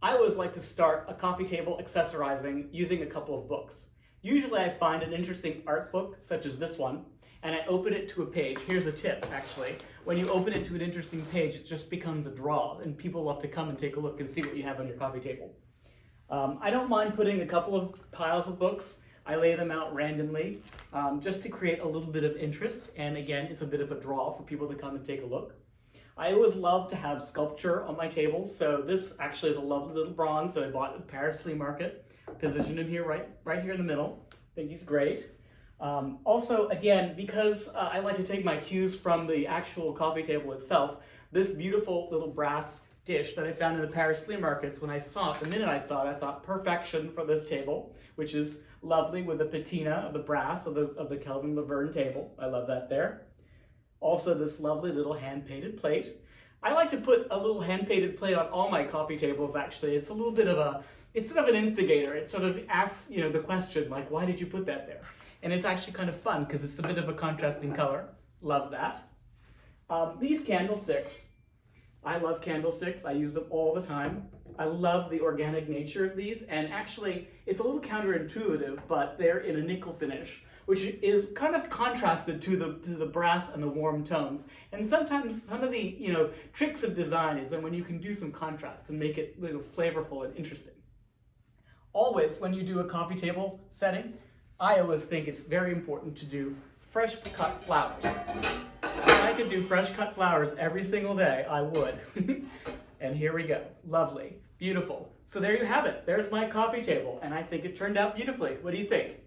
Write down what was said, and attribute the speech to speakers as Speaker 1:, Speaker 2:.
Speaker 1: I always like to start a coffee table accessorizing using a couple of books. Usually I find an interesting art book, such as this one, and I open it to a page. Here's a tip, actually. When you open it to an interesting page, it just becomes a draw, and people love to come and take a look and see what you have on your coffee table. I don't mind putting a couple of piles of books. I lay them out randomly, just to create a little bit of interest, and again, it's a bit of a draw for people to come and take a look. I always love to have sculpture on my tables, so this actually is a lovely little bronze that I bought at the Paris flea market. Positioned him here, right here in the middle. I think he's great. Also, again, because I like to take my cues from the actual coffee table itself, this beautiful little brass dish that I found in the Paris flea markets, when I saw it, the minute I saw it, I thought perfection for this table, which is lovely with the patina of the brass of the Kelvin Laverne table. I love that there. Also, this lovely little hand-painted plate. I like to put a little hand-painted plate on all my coffee tables, actually. It's a little bit of it's sort of an instigator. It sort of asks, the question, like, why did you put that there? And it's actually kind of fun because it's a bit of a contrasting color. Love that. These candlesticks. I love candlesticks. I use them all the time. I love the organic nature of these, and actually, it's a little counterintuitive, but they're in a nickel finish, which is kind of contrasted to the brass and the warm tones. And sometimes some of the tricks of design is when you can do some contrast and make it flavorful and interesting. Always, when you do a coffee table setting, I always think it's very important to do fresh cut flowers. If I could do fresh cut flowers every single day, I would. And here we go. Lovely. Beautiful. So there you have it. There's my coffee table, and I think it turned out beautifully. What do you think?